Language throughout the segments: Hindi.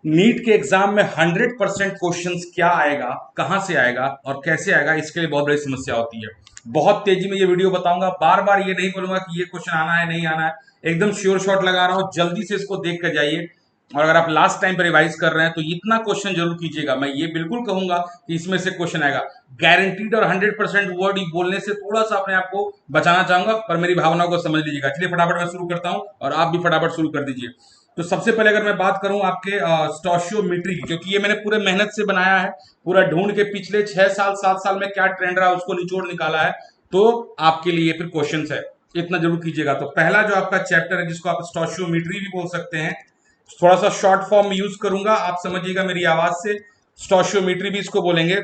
नीट के एग्जाम में 100% क्वेश्चंस क्या आएगा, कहां से आएगा और कैसे आएगा, इसके लिए बहुत बड़ी समस्या होती है। बहुत तेजी में ये वीडियो बताऊंगा, बार बार ये नहीं बोलूंगा कि ये क्वेश्चन आना है नहीं आना है, एकदम श्योर शॉट लगा रहा हूं, जल्दी से इसको देख कर जाइए। और अगर आप लास्ट टाइम पर रिवाइज कर रहे हैं तो इतना क्वेश्चन जरूर कीजिएगा, मैं ये बिल्कुल कहूंगा कि इसमें से क्वेश्चन आएगा गारंटीड। और 100% वर्ड बोलने से थोड़ा सा अपने आप को बचाना चाहूंगा, पर मेरी भावनाओं को समझ लीजिएगा। चलिए फटाफट मैं शुरू करता हूं और आप भी फटाफट शुरू कर दीजिए। तो सबसे पहले अगर मैं बात करूं आपके स्टोशियोमेट्री की, क्योंकि ये मैंने पूरे मेहनत से बनाया है, पूरा ढूंढ के पिछले 6 साल 7 साल में क्या ट्रेंड रहा उसको निचोड़ निकाला है, तो आपके लिए फिर क्वेश्चन है, इतना जरूर कीजिएगा। तो पहला जो आपका चैप्टर है जिसको आप स्टोशियोमेट्री भी बोल सकते हैं, थोड़ा सा शॉर्ट फॉर्म यूज करूंगा, आप समझिएगा मेरी आवाज से। स्टोशियोमेट्री भी इसको बोलेंगे।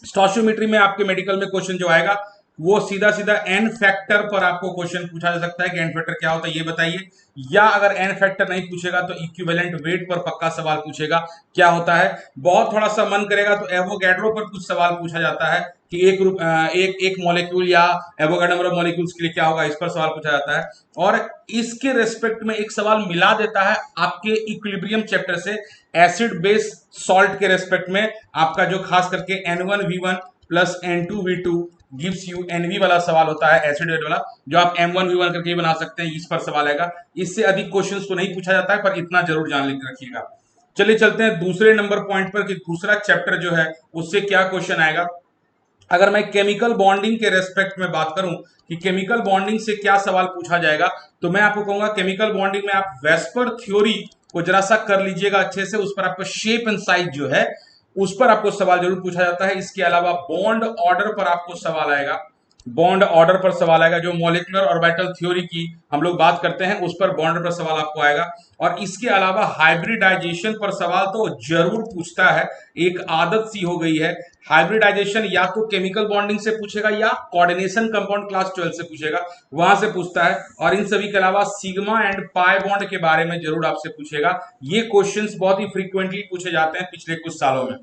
स्टोशियोमेट्री में आपके मेडिकल में क्वेश्चन जो आएगा वो सीधा सीधा एन फैक्टर पर आपको क्वेश्चन पूछा जा सकता है कि एन फैक्टर क्या होता है ये बताइए। या अगर एन फैक्टर नहीं पूछेगा तो इक्विवेलेंट वेट पर पक्का सवाल पूछेगा क्या होता है। बहुत थोड़ा सा मन करेगा तो एवोगैड्रो पर कुछ सवाल पूछा जाता है कि एक मॉलिक्यूल या एवोगैड्रो नंबर ऑफ मॉलिक्यूल्स के लिए क्या होगा, इस पर सवाल पूछा जाता है। और इसके रेस्पेक्ट में एक सवाल मिला देता है आपके इक्विलिब्रियम चैप्टर से, एसिड बेस सॉल्ट के रेस्पेक्ट में आपका जो खास करके N1V1 plus N2V2 gives you NV वाला सवाल होता है, एसिड वेट वाला, जो आप M1V1 करके बना सकते हैं, इस पर सवाल आएगा। इससे अधिक क्वेश्चंस तो नहीं पूछा जाता है, पर इतना जरूर जान लिख रखिएगा। चलिए चलते हैं दूसरे नंबर पॉइंट पर कि दूसरा चैप्टर जो है उससे क्या क्वेश्चन आएगा। अगर मैं केमिकल बॉन्डिंग के रेस्पेक्ट में बात करूं कि केमिकल बॉन्डिंग से क्या सवाल पूछा जाएगा, तो मैं आपको कहूंगा केमिकल बॉन्डिंग में आप वेस्पर थ्योरी को जरा सा कर लीजिएगा अच्छे से, उस पर आपको शेप एंड साइज जो है उस पर आपको सवाल जरूर पूछा जाता है। इसके अलावा बॉन्ड ऑर्डर पर आपको सवाल आएगा, बॉन्ड ऑर्डर पर सवाल आएगा, जो मॉलिक्यूलर ऑर्बिटल थ्योरी की हम लोग बात करते हैं उस पर बॉन्ड पर सवाल आपको आएगा। और इसके अलावा हाइब्रिडाइजेशन पर सवाल तो जरूर पूछता है, एक आदत सी हो गई है। हाइब्रिडाइजेशन या तो केमिकल बॉन्डिंग से पूछेगा या कोऑर्डिनेशन कंपाउंड क्लास 12 से पूछेगा, वहां से पूछता है। और इन सभी के अलावा सिग्मा एंड पाई बॉन्ड के बारे में जरूर आपसे पूछेगा। ये क्वेश्चंस बहुत ही फ्रीक्वेंटली पूछे जाते हैं पिछले कुछ सालों में।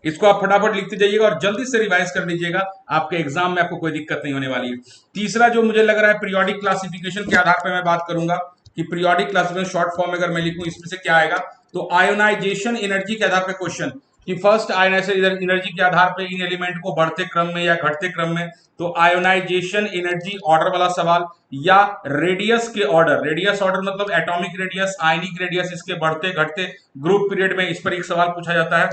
इसको आप फटाफट लिखते जाइएगा और जल्दी से रिवाइज कर लीजिएगा, आपके एग्जाम में आपको कोई दिक्कत नहीं होने वाली है। तीसरा जो मुझे लग रहा है पीरियोडिक क्लासिफिकेशन के आधार पर मैं बात करूंगा कि पीरियोडिक क्लासिफिकेशन शॉर्ट फॉर्म में अगर मैं लिखूं इसमें से क्या आएगा, तो आयोनाइजेशन एनर्जी के आधार पर क्वेश्चन कि फर्स्ट आयोनाइजेशन एनर्जी के आधार पर इन एलिमेंट को बढ़ते क्रम में या घटते क्रम में, तो आयोनाइजेशन एनर्जी ऑर्डर वाला सवाल। या रेडियस के ऑर्डर, रेडियस ऑर्डर मतलब एटॉमिक रेडियस, आयनिक रेडियस, इसके बढ़ते घटते ग्रुप पीरियड में, इस पर एक सवाल पूछा जाता है।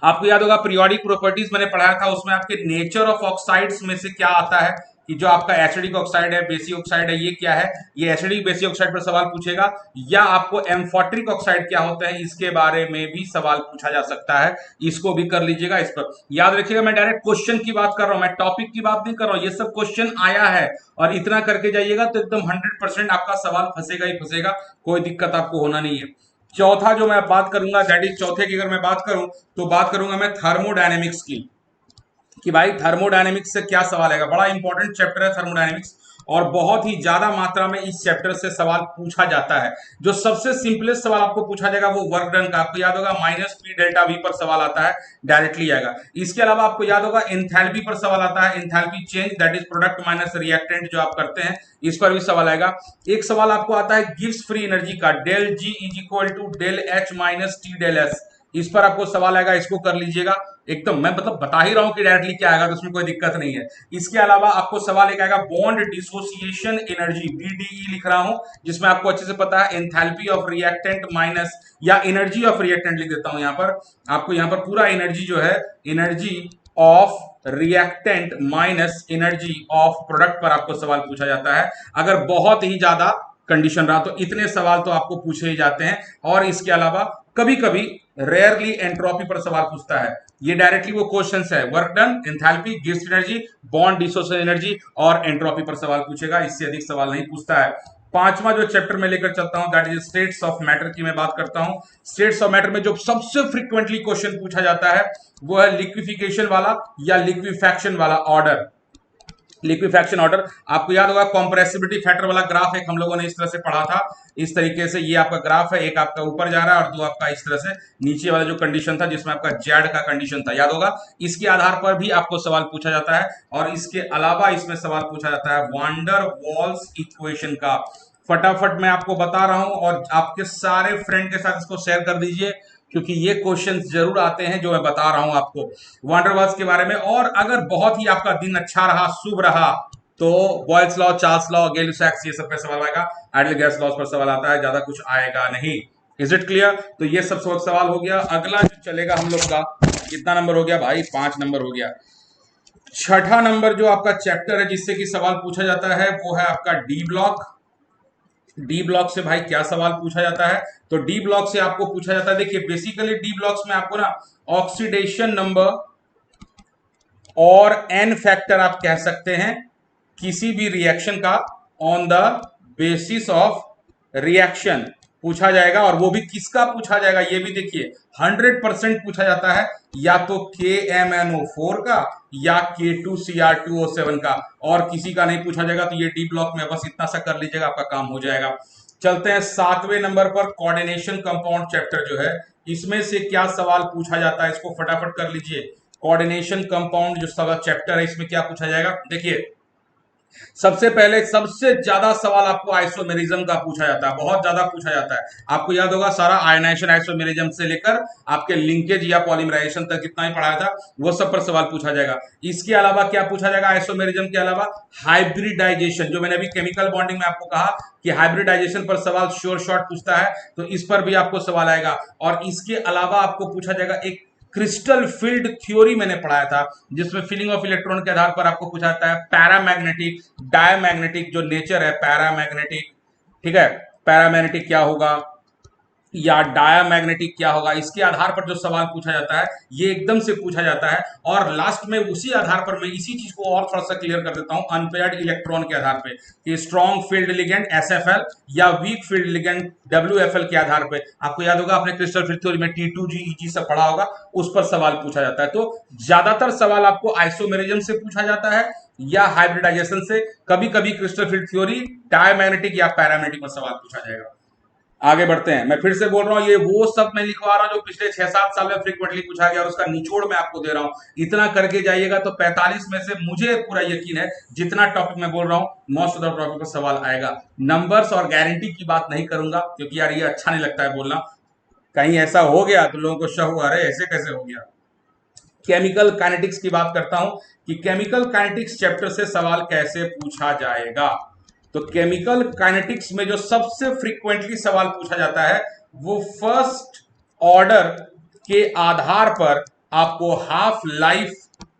आपको याद होगा पीरियोडिक प्रॉपर्टीज मैंने पढ़ाया था, उसमें आपके नेचर ऑफ ऑक्साइड्स में से क्या आता है कि जो आपका एसिडिक ऑक्साइड है, बेसिक ऑक्साइड है, ये क्या है, ये एसिडिक बेसिक ऑक्साइड पर सवाल पूछेगा। या आपको एम्फोट्रिक ऑक्साइड क्या होता है इसके बारे में भी सवाल पूछा जा सकता है, इसको भी कर लीजिएगा। इस पर याद रखिएगा मैं डायरेक्ट क्वेश्चन की बात कर रहा हूं, मैं टॉपिक की बात नहीं कर रहा हूं, ये सब क्वेश्चन आया है और इतना करके जाइएगा तो एकदम 100% आपका सवाल फंसेगा ही फंसेगा, कोई दिक्कत आपको होना नहीं है। चौथा जो मैं बात करूंगा दैट इज, चौथे की अगर मैं बात करूं तो बात करूंगा मैं थर्मोडायनेमिक्स की, कि भाई थर्मोडायनेमिक्स से क्या सवाल आएगा। बड़ा इंपॉर्टेंट चैप्टर है थर्मोडायनेमिक्स और बहुत ही ज्यादा मात्रा में इस चैप्टर से सवाल पूछा जाता है। जो सबसे सिंपलेस्ट सवाल आपको पूछा जाएगा वो वर्क डन का, आपको याद होगा माइनस पी डेल्टा वी पर सवाल आता है, डायरेक्टली आएगा। इसके अलावा आपको याद होगा एंथैल्पी पर सवाल आता है, enthalpy change that is product minus reactant जो आप करते हैं, इस पर भी सवाल आएगा। एक सवाल आपको आता है गिब्स फ्री एनर्जी का, del G is equal to del H minus T del S, इस पर आपको सवाल आएगा, इसको कर लीजिएगा। एकदम मैं मतलब बता ही रहा हूं कि डायरेक्टली क्या आएगा, तो उसमें कोई दिक्कत नहीं है। इसके अलावा आपको सवाल एक आएगा बॉन्ड डिसोसिएशन एनर्जी, बीडीई लिख रहा हूं, जिसमें आपको अच्छे से पता है एंथैल्पी ऑफ रिएक्टेंट माइनस, या एनर्जी ऑफ रिएक्टेंट लिख देता हूं यहां पर, आपको यहां पर पूरा एनर्जी जो है, energy of reactant minus energy of product पर आपको सवाल पूछा जाता है। अगर बहुत ही ज्यादा कंडीशन रहा तो इतने सवाल तो आपको पूछे ही जाते हैं। और इसके अलावा कभी कभी रेयरली एंट्रोपी पर सवाल पूछता है, ये डायरेक्टली वो क्वेश्चंस है, work done, enthalpy, Gibbs energy, bond dissociation energy और एंट्रोपी पर सवाल पूछेगा, इससे अधिक सवाल नहीं पूछता है। पांचवा जो चैप्टर में लेकर चलता हूं that is states of matter की मैं बात करता हूं। स्टेट्स ऑफ मैटर में जो सबसे फ्रीक्वेंटली क्वेश्चन पूछा जाता है वो है लिक्विफिकेशन वाला या लिक्विफैक्शन वाला ऑर्डर। लिक्विफैक्शन ऑर्डर आपको याद होगा कंप्रेसिबिलिटी फैक्टर वाला ग्राफ एक हम लोगों ने इस तरह से पढ़ा था, इस तरीके से ये आपका ग्राफ है, एक आपका ऊपर जा रहा है और दो आपका इस तरह से नीचे वाला जो कंडीशन था जिसमें आपका जेड का कंडीशन था, याद होगा। इसके आधार पर भी आपको सवाल पूछा जाता है। और इसके अलावा इसमें सवाल पूछा जाता है वांडर वॉल्स इक्वेशन का। फटाफट मैं आपको बता रहा हूं और आपके सारे फ्रेंड के साथ इसको शेयर कर दीजिए, क्योंकि ये क्वेश्चंस जरूर आते हैं जो मैं बता रहा हूं आपको वंडरवर्ड्स के बारे में। और अगर बहुत ही आपका दिन अच्छा रहा, शुभ रहा, तो बॉयल्स लॉ, चार्ल्स लॉ, गैली-लॉक्स ये सब पे सवाल आएगा, आइडियल गैस लॉस पर सवाल आता है, ज्यादा कुछ आएगा नहीं। Is it clear? तो ये सब सवाल हो गया। अगला जो चलेगा हम लोग का, कितना नंबर हो गया भाई? 5 नंबर हो गया। छठा नंबर जो आपका चैप्टर है जिससे कि सवाल पूछा जाता है वो है आपका डी ब्लॉक। डी ब्लॉक से भाई क्या सवाल पूछा जाता है? तो डी ब्लॉक से आपको पूछा जाता है, देखिए बेसिकली डी ब्लॉक्स में आपको ना ऑक्सीडेशन नंबर और एन फैक्टर आप कह सकते हैं किसी भी रिएक्शन का on the basis of reaction पूछा जाएगा। और वो भी किसका पूछा जाएगा ये भी देखिए, 100% पूछा जाता है, या तो KMnO4 का या K2Cr2O7 का, और किसी का नहीं पूछा जाएगा। तो ये डी ब्लॉक में बस इतना सा कर लीजिएगा, आपका काम हो जाएगा। चलते हैं 7वें नंबर पर, कोऑर्डिनेशन कंपाउंड चैप्टर जो है, इसमें से क्या सवाल पूछा जाता है इसको फटाफट कर लीजिए। कोऑर्डिनेशन कंपाउंड जो सवाल चैप्टर है इसमें क्या पूछा जाएगा? देखिए सबसे पहले सबसे ज्यादा सवाल आपको आइसोमेरिज्म का पूछा जाता है, बहुत ज्यादा पूछा जाता है। आपको याद होगा सारा आयनाइजेशन आइसोमेरिज्म से लेकर आपके लिंकेज या पॉलीमराइजेशन तक कितना ही पढ़ाया था, वो सब पर सवाल पूछा जाएगा। इसके अलावा क्या पूछा जाएगा आइसोमेरिज्म के अलावा? हाइब्रिडाइजेशन, जो मैंने अभी केमिकल बॉन्डिंग में आपको कहा कि हाइब्रिडाइजेशन पर सवाल श्योर शॉर्ट पूछता है, तो इस पर भी आपको सवाल आएगा। और इसके अलावा आपको पूछा जाएगा एक क्रिस्टल फील्ड थ्योरी मैंने पढ़ाया था, जिसमें फीलिंग ऑफ इलेक्ट्रॉन के आधार पर आपको पूछा जाता है पैरामैग्नेटिक, डायमैग्नेटिक जो नेचर है पैरामैग्नेटिक, ठीक है, पैरामैग्नेटिक क्या होगा या डायामैग्नेटिक क्या होगा, इसके आधार पर जो सवाल पूछा जाता है ये एकदम से पूछा जाता है। और लास्ट में उसी आधार पर मैं इसी चीज को और थोड़ा सा क्लियर कर देता हूं, अनपेयर्ड इलेक्ट्रॉन के आधार पे कि स्ट्रॉन्ग फील्ड लिगेंड SFL या वीक फील्ड लिगेंड WFL के आधार पे। आपको याद होगा आपने क्रिस्टल फील्ड थ्योरी में T2G EG सब पढ़ा होगा, उस पर सवाल पूछा जाता है। तो ज्यादातर सवाल आपको आइसोमेरिज्म से पूछा जाता है या हाइब्रिडाइजेशन से, कभी कभी क्रिस्टल फील्ड थ्योरी, डायमैग्नेटिक या पैरामैग्नेटिक पर सवाल पूछा जाएगा। आगे बढ़ते हैं। मैं फिर से बोल रहा हूं, ये वो सब मैं लिखवा रहा हूं जो पिछले 6-7 साल में फ्रीक्वेंटली पूछा गया और उसका निचोड़ मैं आपको दे रहा हूं। इतना करके जाइएगा तो 45 में से मुझे पूरा यकीन है जितना टॉपिक मैं बोल रहा हूं मोस्ट ऑफ द टॉपिक पर सवाल आएगा। नंबर्स और गारंटी की बात नहीं करूंगा क्योंकि यार ये अच्छा नहीं लगता है बोलना, कहीं ऐसा हो गया तो लोगों को शक हुआ अरे ऐसे कैसे हो गया। केमिकल काइनेटिक्स की बात करता हूं कि केमिकल काइनेटिक्स चैप्टर से सवाल कैसे पूछा जाएगा। तो केमिकल काइनेटिक्स में जो सबसे फ्रीक्वेंटली सवाल पूछा जाता है वो फर्स्ट ऑर्डर के आधार पर आपको हाफ लाइफ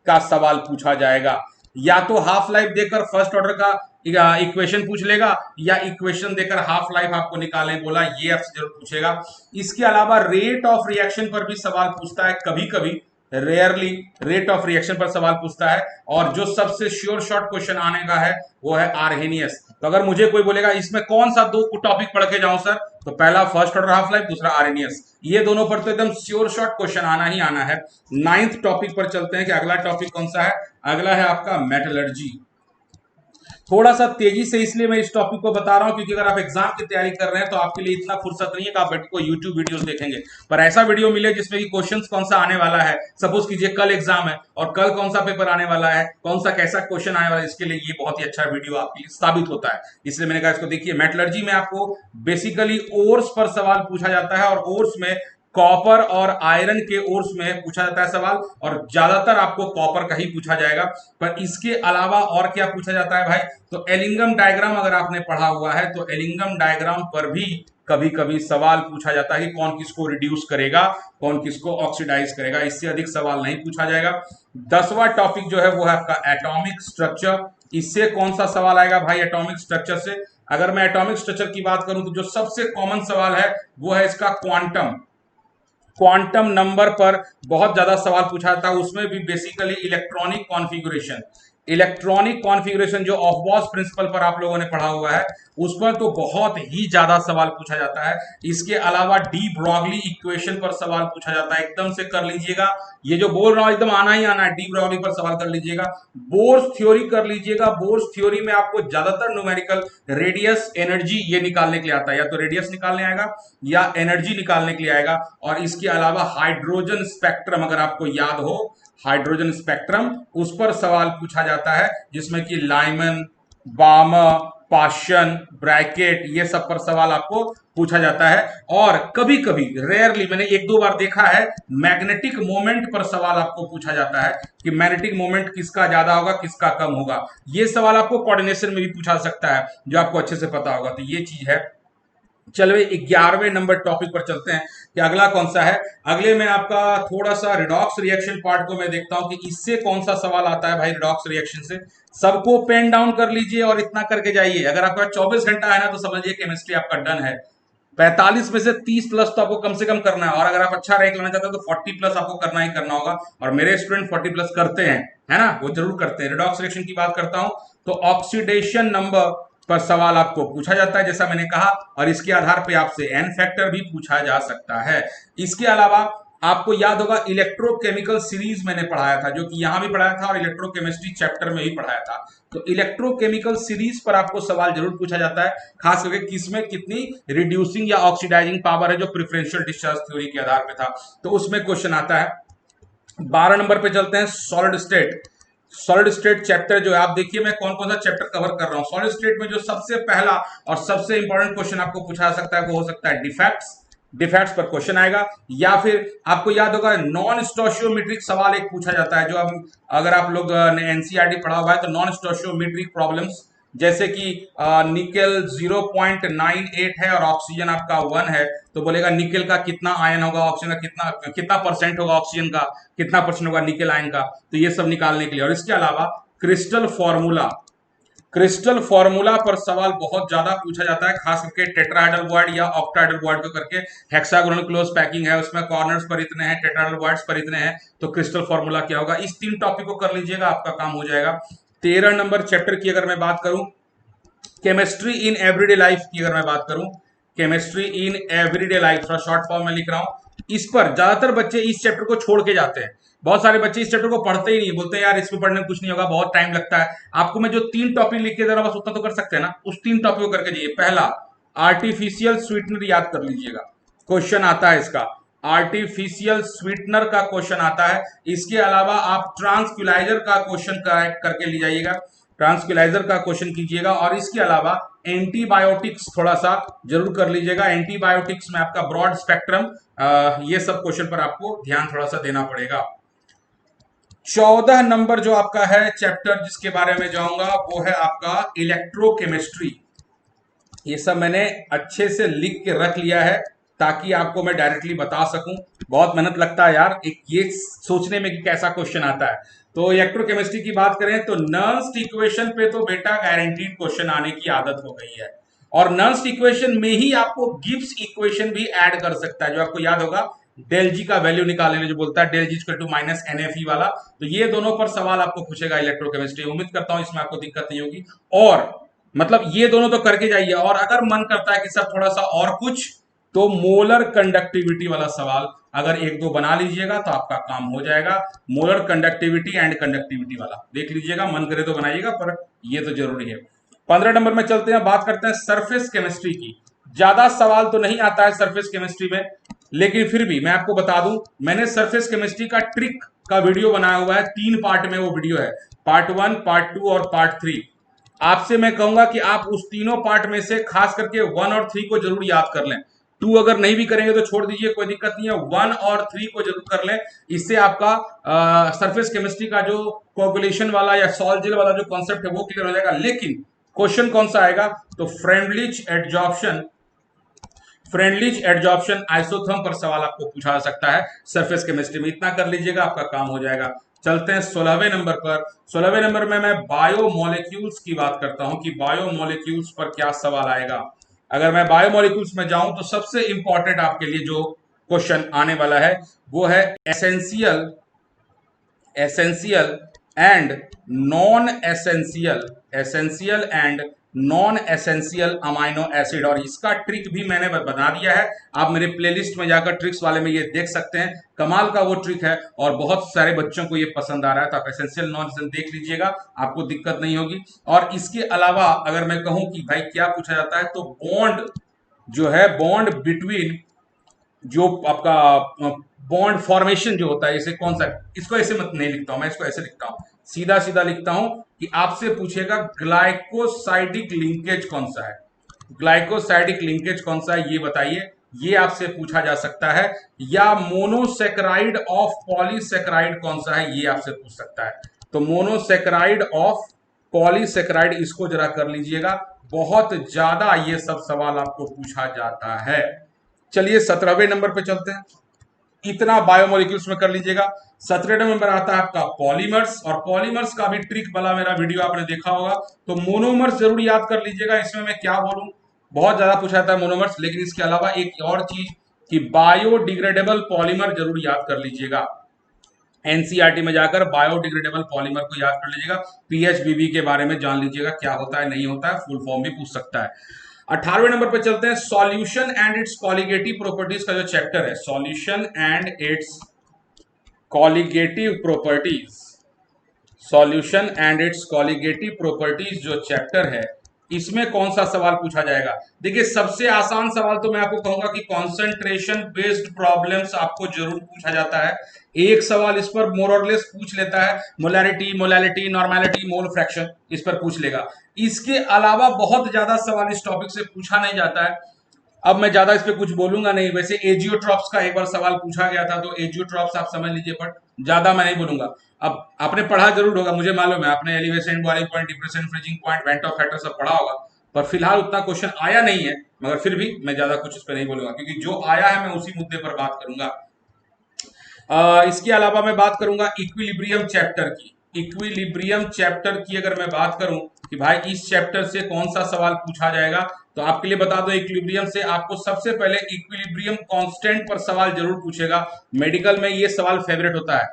का सवाल पूछा जाएगा। या तो हाफ लाइफ देकर फर्स्ट ऑर्डर का इक्वेशन पूछ लेगा, या इक्वेशन देकर हाफ लाइफ आपको निकालने बोला, ये आपसे जरूर पूछेगा। इसके अलावा रेट ऑफ रिएक्शन पर भी सवाल पूछता है, कभी कभी रेयरली रेट ऑफ रिएक्शन पर सवाल पूछता है। और जो सबसे श्योर शॉर्ट क्वेश्चन आने का है वो है आर्हेनियस। तो अगर मुझे कोई बोलेगा इसमें कौन सा 2 टॉपिक पढ़ के जाऊं सर, तो पहला फर्स्ट ऑर्डर हाफ लाइफ, दूसरा आर्हेनियस, ये दोनों पर तो एकदम श्योर शॉर्ट क्वेश्चन आना ही आना है। 9th टॉपिक पर चलते हैं कि अगला टॉपिक कौन सा है। अगला है आपका मेटलर्जी। थोड़ा सा तेजी से इसलिए मैं इस टॉपिक को बता रहा हूं क्योंकि अगर आप एग्जाम की तैयारी कर रहे हैं तो आपके लिए इतना फुर्सत नहीं है कि आप बैठ को यूट्यूब वीडियोस देखेंगे, पर ऐसा वीडियो मिले जिसमें कि क्वेश्चंस कौन सा आने वाला है। सपोज कीजिए कल एग्जाम है और कल कौन सा पेपर आने वाला है, कौन सा कैसा क्वेश्चन आने वाला है, इसके लिए ये बहुत ही अच्छा वीडियो आपके लिए साबित होता है। इसलिए मैंने कहा इसको देखिए। मेटलर्जी में आपको बेसिकली ओर्स पर सवाल पूछा जाता है, और ओर्स में कॉपर और आयरन के ओर्स में पूछा जाता है सवाल, और ज्यादातर आपको कॉपर का ही पूछा जाएगा। पर इसके अलावा और क्या पूछा जाता है भाई, तो एलिंगम डायग्राम अगर आपने पढ़ा हुआ है तो एलिंगम डायग्राम पर भी कभी कभी सवाल पूछा जाता है कि कौन किसको रिड्यूस करेगा, कौन किसको ऑक्सीडाइज करेगा। इससे अधिक सवाल नहीं पूछा जाएगा। 10वां टॉपिक जो है वो है आपका एटॉमिक स्ट्रक्चर। इससे कौन सा सवाल आएगा भाई एटॉमिक स्ट्रक्चर से? अगर मैं एटॉमिक स्ट्रक्चर की बात करूं तो जो सबसे कॉमन सवाल है वो है इसका क्वांटम। क्वांटम नंबर पर बहुत ज्यादा सवाल पूछा जाता है, उसमें भी basically electronic configuration. Electronic configuration जो ऑफबॉस प्रिंसिपल पर आप लोगों ने पढ़ा हुआ है उस पर तो बहुत ही ज्यादा सवाल पूछा जाता है। इसके अलावा डी ब्रॉगली इक्वेशन पर सवाल पूछा जाता है, एकदम से कर लीजिएगा, ये जो बोल रहा हूं एकदम आना ही आना है। डी ब्रॉगली पर सवाल कर लीजिएगा, बोर्स थ्योरी कर लीजिएगा। बोर्स थ्योरी में आपको ज्यादातर न्यूमेरिकल रेडियस एनर्जी ये निकालने के लिए आता है, या तो रेडियस निकालने आएगा या एनर्जी निकालने के लिए आएगा। और इसके अलावा हाइड्रोजन स्पेक्ट्रम अगर आपको याद हो, हाइड्रोजन स्पेक्ट्रम उस पर सवाल पूछा जाता है, जिसमें कि लाइमन, बार्मर, पाशन, ब्रैकेट, ये सब पर सवाल आपको पूछा जाता है। और कभी कभी रेयरली, मैंने एक दो बार देखा है, मैग्नेटिक मोमेंट पर सवाल आपको पूछा जाता है कि मैग्नेटिक मोमेंट किसका ज्यादा होगा, किसका कम होगा। ये सवाल आपको कोऑर्डिनेशन में भी पूछा सकता है, जो आपको अच्छे से पता होगा। तो ये चीज है। चलिए 11वें नंबर टॉपिक पर चलते हैं कि अगला कौन सा है। अगले में आपका थोड़ा सा रिडॉक्स रिएक्शन पार्ट को मैं देखता हूं कि इससे कौन सा सवाल आता है भाई। रिडॉक्स रिएक्शन से सबको पेन डाउन कर लीजिए और इतना करके जाइए। अगर आपका 24 घंटा है ना, तो समझिए केमिस्ट्री आपका डन है। 45 में से 30 प्लस तो आपको कम से कम करना है, और अगर आप अच्छा रैंक लेना चाहते हो तो 40 प्लस आपको करना ही करना होगा। और मेरे स्टूडेंट 40 प्लस करते हैं, है ना, वो जरूर करते हैं। रिडॉक्स रिएक्शन की बात करता हूं तो ऑक्सीडेशन नंबर पर सवाल आपको पूछा जाता है, जैसा मैंने कहा, और इसके आधार पे आपसे एन फैक्टर भी पूछा जा सकता है। इसके अलावा आपको याद होगा इलेक्ट्रोकेमिकल सीरीज मैंने पढ़ाया था, जो कि यहां भी पढ़ाया था और इलेक्ट्रोकेमिस्ट्री चैप्टर में भी पढ़ाया था। तो इलेक्ट्रोकेमिकल सीरीज पर आपको सवाल जरूर पूछा जाता है, खास करके किसमें कितनी रिड्यूसिंग या ऑक्सीडाइजिंग पावर है, जो प्रिफरेंशियल डिस्चार्ज थ्योरी के आधार पे था। तो उसमें क्वेश्चन आता है। 12 नंबर पे चलते हैं, solid state. Solid state chapter जो है, आप देखिए मैं कौन कौन सा चैप्टर कवर कर रहा हूं। सॉलिड स्टेट में जो सबसे पहला और सबसे इंपॉर्टेंट क्वेश्चन आपको पूछा जा सकता है वो हो सकता है डिफेक्ट्स। डिफेक्ट्स पर क्वेश्चन आएगा। या फिर आपको याद होगा नॉन स्टोशियोमेट्रिक सवाल एक पूछा जाता है, जो हम, अगर आप लोग ने एनसीईआरटी पढ़ा हुआ है तो नॉन स्टोशियोमेट्रिक प्रॉब्लम्स, जैसे कि निकेल 0.98 है और ऑक्सीजन आपका 1 है, तो बोलेगा निकेल का कितना आयन होगा, ऑक्सीजन का कितना कितना परसेंट होगा, ऑक्सीजन का कितना परसेंट होगा निकेल आयन का। तो ये सब निकालने के लिए। और इसके अलावा क्रिस्टल फॉर्मूला, क्रिस्टल फॉर्मूला पर सवाल बहुत ज्यादा पूछा जाता है, खास करके टेट्राहेड्रल बॉन्ड या ऑक्टाहेड्रल बॉन्ड को करके। हेक्सागोनल क्लोज पैकिंग है, उसमें कॉर्नर्स पर इतने हैं, टेट्राहेड्रल बॉन्ड्स पर इतने हैं, तो क्रिस्टल फॉर्मूला क्या होगा। इस 3 टॉपिक को कर लीजिएगा, आपका काम हो जाएगा। 13 नंबर चैप्टर की अगर मैं बात करूं, केमिस्ट्री इन एवरीडे लाइफ की अगर मैं बात करूं, केमिस्ट्री इन एवरीडे लाइफ, थोड़ा शॉर्ट फॉर्म में लिख रहा हूं। इस पर ज्यादातर बच्चे इस चैप्टर को छोड़ के जाते हैं। बहुत सारे बच्चे इस चैप्टर को पढ़ते ही नहीं, बोलते हैं यार इसमें पढ़ने में कुछ नहीं होगा, बहुत टाइम लगता है। आपको मैं जो 3 टॉपिक लिख के दे रहा हूं बस उतना तो कर सकते हैं ना, उस 3 टॉपिक को करके जाइए। पहला, आर्टिफिशियल स्वीटनर याद कर लीजिएगा, क्वेश्चन आता है इसका। आर्टिफिशियल स्वीटनर का क्वेश्चन आता है। इसके अलावा आप ट्रांसक्यूलाइजर का क्वेश्चन करके ले जाइएगा, ट्रांसक्यूलाइजर का क्वेश्चन कीजिएगा। और इसके अलावा एंटीबायोटिक्स थोड़ा सा जरूर कर लीजिएगा। एंटीबायोटिक्स में आपका ब्रॉड स्पेक्ट्रम, ये सब क्वेश्चन पर आपको ध्यान थोड़ा सा देना पड़ेगा। 14 नंबर जो आपका है चैप्टर जिसके बारे में जाऊंगा वो है आपका इलेक्ट्रोकेमिस्ट्री। ये सब मैंने अच्छे से लिख के रख लिया है ताकि आपको मैं डायरेक्टली बता सकूं। बहुत मेहनत लगता है यार एक ये सोचने में कि कैसा क्वेश्चन आता है। तो इलेक्ट्रोकेमिस्ट्री की बात करें तो नर्स्ट इक्वेशन पे तो बेटा गारंटीड क्वेश्चन आने की आदत हो गई है, और नर्स्ट इक्वेशन में ही आपको गिब्स इक्वेशन भी ऐड कर सकता है, जो आपको याद होगा डेल जी का वैल्यू निकालने जो बोलता है del G equal to minus NFE वाला। तो ये दोनों पर सवाल आपको पूछेगा इलेक्ट्रोकेमिस्ट्री। उम्मीद करता हूं इसमें आपको दिक्कत नहीं होगी। और मतलब ये दोनों तो करके जाइए, और अगर मन करता है कि सर थोड़ा सा और कुछ, तो मोलर कंडक्टिविटी वाला सवाल अगर एक दो बना लीजिएगा तो आपका काम हो जाएगा। मोलर कंडक्टिविटी एंड कंडक्टिविटी वाला देख लीजिएगा, मन करे तो बनाइएगा, पर ये तो जरूरी है। 15 नंबर में चलते हैं, बात करते हैं सरफेस केमिस्ट्री की। ज्यादा सवाल तो नहीं आता है सरफेस केमिस्ट्री में, लेकिन फिर भी मैं आपको बता दूं, मैंने सरफेस केमिस्ट्री का ट्रिक का वीडियो बनाया हुआ है, 3 पार्ट में वो वीडियो है, पार्ट 1, पार्ट 2 और पार्ट 3। आपसे मैं कहूंगा कि आप उस तीनों पार्ट में से खास करके 1 और 3 को जरूर याद कर लें। 2 अगर नहीं भी करेंगे तो छोड़ दीजिए, कोई दिक्कत नहीं है। 1 और 3 को जरूर कर लें, इससे आपका सरफेस केमिस्ट्री का जो कोगुलेशन वाला या सॉल्जिल वाला जो कॉन्सेप्ट है वो क्लियर हो जाएगा। लेकिन क्वेश्चन कौन सा आएगा, तो Freundlich adsorption, Freundlich adsorption isotherm पर सवाल आपको पूछा जा सकता है सरफेस केमिस्ट्री में। इतना कर लीजिएगा, आपका काम हो जाएगा। चलते हैं 16वें नंबर पर। 16वें नंबर में मैं बायोमोलिक्यूल्स की बात करता हूं कि बायोमोलिक्यूल्स पर क्या सवाल आएगा। अगर मैं बायोमोलिक्यूल्स में जाऊं तो सबसे इंपॉर्टेंट आपके लिए जो क्वेश्चन आने वाला है वो है essential, essential and non essential, essential and non essential amino acid. और इसका ट्रिक भी मैंने बना दिया है, आप मेरे प्लेलिस्ट में जाकर ट्रिक्स वाले में ये देख सकते हैं। कमाल का वो ट्रिक है और बहुत सारे बच्चों को ये पसंद आ रहा है, तो आप एसेंशियल नॉन एसेंशियल देख लीजिएगा, आपको दिक्कत नहीं होगी। और इसके अलावा अगर मैं कहूं कि भाई क्या पूछा जाता है, तो बॉन्ड जो है, बॉन्ड बिटवीन जो आपका बॉन्ड फॉर्मेशन जो होता है, इसे कौन सा, इसको ऐसे मत नहीं लिखता हूं मैं, इसको ऐसे लिखता हूं, सीधा सीधा लिखता हूं कि आपसे पूछेगा ग्लाइकोसाइडिक लिंकेज कौन सा है, ग्लाइकोसाइडिक लिंकेज कौन सा है ये बताइए, ये आपसे पूछा जा सकता है। या मोनोसेक्राइड ऑफ पॉलीसेक्राइड कौन सा है, ये आपसे पूछ सकता है। तो मोनोसेक्राइड ऑफ पॉलीसेक्राइड, इसको जरा कर लीजिएगा, बहुत ज्यादा ये सब सवाल आपको पूछा जाता है। चलिए 17वें नंबर पे चलते हैं, इतना बायोमोलिक्यूल्स में कर लीजिएगा। 17वें नंबर आता है आपका पॉलीमर्स, और पॉलीमर्स का भी ट्रिक वाला मेरा वीडियो आपने देखा होगा। तो मोनोमर्स जरूर याद कर लीजिएगा, इसमें मैं क्या बोलूं, बहुत ज्यादा पूछा जाता है मोनोमर्स, लेकिन इसके अलावा एक और चीज कि बायोडिग्रेडेबल पॉलीमर जरूर याद कर लीजिएगा। एनसीईआरटी में जाकर बायोडिग्रेडेबल पॉलीमर को याद कर लीजिएगा, पीएचबीबी के बारे में जान लीजिएगा क्या होता है नहीं होता है, फुल फॉर्म भी पूछ सकता है। 18वें नंबर पे चलते हैं, solution and it's colligative properties का जो चैप्टर है, solution and it's colligative properties, solution and it's colligative properties जो चैप्टर है, इसमें कौन सा सवाल पूछा जाएगा। देखिए सबसे आसान सवाल तो मैं आपको कहूंगा कि कंसंट्रेशन बेस्ड प्रॉब्लम्स आपको जरूर पूछा जाता है। एक सवाल इस पर मोर और लेस पूछ लेता है, molarity, molality, normality, mole fraction, इस पर पूछ लेगा। इसके अलावा बहुत ज्यादा सवाल इस टॉपिक से पूछा नहीं जाता है। अब मैं ज्यादा इस पे कुछ बोलूंगा नहीं, वैसे एजियोट्रॉप्स का एक बार सवाल पूछा गया था, तो एजियोट्रॉप्स आप समझ लीजिए, पर ज्यादा मैं नहीं बोलूंगा। अब आपने पढ़ा जरूर होगा, मुझे मालूम है आपने elevation, boiling point, depression, freezing point, went of factor सब पढ़ा होगा, पर फिलहाल उतना क्वेश्चन आया नहीं है, मगर फिर भी मैं ज्यादा कुछ इस पर नहीं बोलूंगा, क्योंकि जो आया है मैं उसी मुद्दे पर बात करूंगा। इसके अलावा मैं बात करूंगा इक्विलिब्रियम चैप्टर की। इक्विलिब्रियम चैप्टर की अगर मैं बात करूं कि भाई इस चैप्टर से कौन सा सवाल पूछा जाएगा, तो आपके लिए बता दो, इक्विलिब्रियम से आपको सबसे पहले इक्विलिब्रियम कांस्टेंट पर सवाल जरूर पूछेगा। मेडिकल में ये सवाल फेवरेट होता है,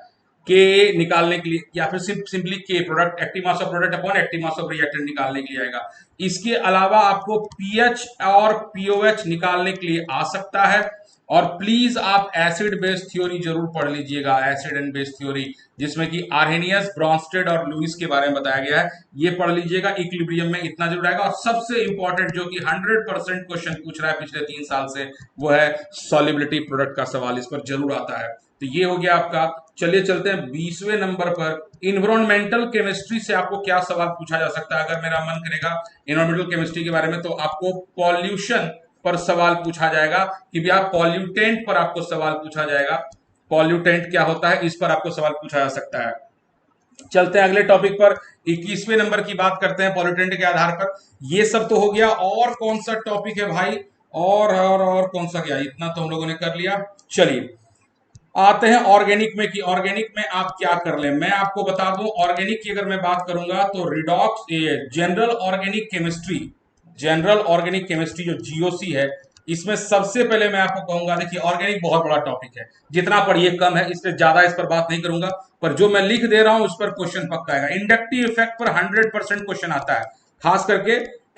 के निकालने के लिए, या फिर सिंपली के, product active mass of product upon active mass of reactant निकालने के लिए आएगा। इसके अलावा आपको पीएच और पीओएच निकालने के लिए आ सकता है। और प्लीज आप एसिड बेस थ्योरी जरूर पढ़ लीजिएगा, एसिड एंड बेस थ्योरी, जिसमें कि आर्हेनियस, ब्रॉन्स्टेड और लुईस के बारे में बताया गया है, ये पढ़ लीजिएगा। इक्विलिब्रियम में इतना जरूर आएगा। और सबसे इंपॉर्टेंट जो कि 100% क्वेश्चन पूछ रहा है पिछले 3 साल से, वो है सॉल्युबिलिटी प्रोडक्ट का सवाल, इस पर जरूर आता है। तो ये हो गया आपका। चलिए चलते हैं 20वें नंबर पर, इन्वायरमेंटल केमिस्ट्री से आपको क्या सवाल पूछा जा सकता है। अगर मेरा मन करेगा इन्वायरमेंटल केमिस्ट्री के बारे में, तो आपको पॉल्यूशन पर सवाल पूछा जाएगा कि भैया पॉल्यूटेंट पर आपको सवाल पूछा जाएगा, पॉल्यूटेंट क्या होता है, इस पर आपको सवाल पूछा जा सकता है। चलते हैं अगले टॉपिक पर, 21वें नंबर की बात करते हैं पॉल्यूटेंट के आधार पर। ये सब तो हो गया, और कौन सा टॉपिक है भाई, और कौन सा, क्या इतना तो हम लोगों ने कर लिया। चलिए आते हैं ऑर्गेनिक में, कि ऑर्गेनिक में आप क्या कर ले। मैं आपको बता दूं, ऑर्गेनिक की अगर मैं बात करूंगा तो redox, general organic chemistry, general organic chemistry जो जीओसी है, इसमें सबसे पहले मैं आपको कहूंगा, देखिए ऑर्गेनिक बहुत बड़ा टॉपिक है, जितना पढ़िए कम है, इसलिए ज्यादा इस पर बात नहीं करूंगा, पर जो मैं लिख दे रहा हूं उस पर क्वेश्चन पक्का आएगा। इंडक्टिव इफेक्ट पर 100% क्वेश्चन आता है, खास करके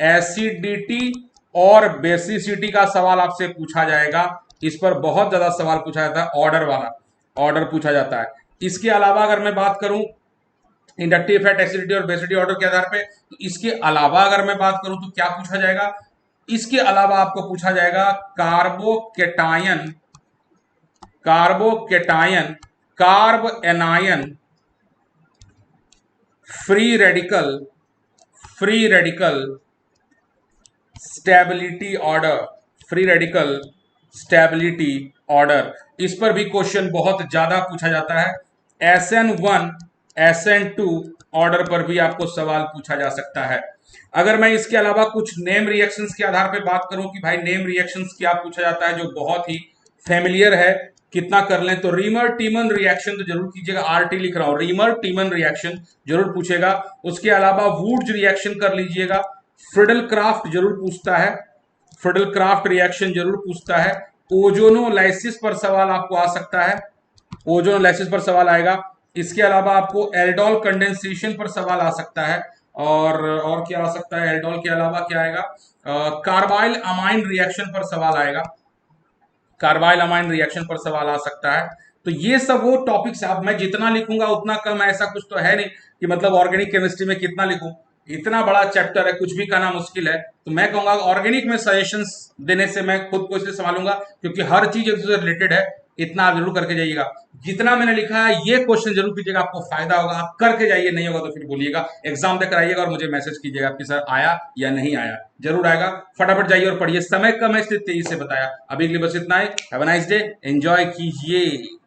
एसिडिटी और बेसिसिटी का सवाल आपसे पूछा जाएगा। इस पर बहुत ज्यादा सवाल पूछा जाता है, ऑर्डर वाला, ऑर्डर पूछा जाता है। इसके अलावा अगर मैं बात करूं इंडक्टिव इफेक्ट, एसिडिटी और बेसिसिटी ऑर्डर के आधार पे, तो इसके अलावा अगर मैं बात करूं तो क्या पूछा जाएगा, इसके अलावा आपको पूछा जाएगा carbocation, carbocation, carb anion, free radical, free radical stability order, free radical stability order, इस पर भी क्वेश्चन बहुत ज्यादा पूछा जाता है। SN1, SN2 ऑर्डर पर भी आपको सवाल पूछा जा सकता है। अगर मैं इसके अलावा कुछ नेम रिएक्शंस के आधार पर बात करूं कि भाई नेम रिएक्शंस क्या पूछा जाता है, जो बहुत ही फेमिलियर है, कितना कर लें, तो रीमर टीमन रिएक्शन तो जरूर कीजिएगा, आरटी लिख रहा हूं, रीमर टीमन रिएक्शन जरूर पूछेगा। उसके अलावा वुड्स रिएक्शन कर लीजिएगा, फ्रिडल क्राफ्ट जरूर पूछता है, फ्रिडल क्राफ्ट रिएक्शन जरूर पूछता है। ओजोनोलाइसिस पर सवाल आपको आ सकता है, ओजोनोलाइसिस पर सवाल आएगा। इसके अलावा आपको एल्डोल कंडेंसेशन पर सवाल आ सकता है, और क्या आ सकता है, एल्डोल के अलावा क्या आएगा, कार्बाइल अमाइन रिएक्शन पर सवाल आएगा, कार्बाइल अमाइन रिएक्शन पर सवाल आ सकता है। तो ये सब वो टॉपिक्स, अब मैं जितना लिखूंगा उतना कम, ऐसा कुछ तो है नहीं कि मतलब ऑर्गेनिक केमिस्ट्री में कितना लिखूं, इतना बड़ा चैप्टर है, कुछ भी कहना मुश्किल है। तो मैं कहूंगा ऑर्गेनिक में सजेशंस देने से मैं खुद को इसलिए संभालूंगा क्योंकि हर चीज एक दूसरे से रिलेटेड है। इतना आप जरूर करके जाइएगा, जितना मैंने लिखा है ये क्वेश्चन जरूर कीजिएगा, आपको फायदा होगा। आप करके जाइए, नहीं होगा तो फिर बोलिएगा, एग्जाम देकर आइएगा और मुझे मैसेज कीजिएगा कि सर आया या नहीं आया। जरूर आएगा, फटाफट जाइए और पढ़िए। समय कम है इसलिए तेजी से बताया। अभी के लिए बस इतना ही। Have a nice day, enjoy कीजिए।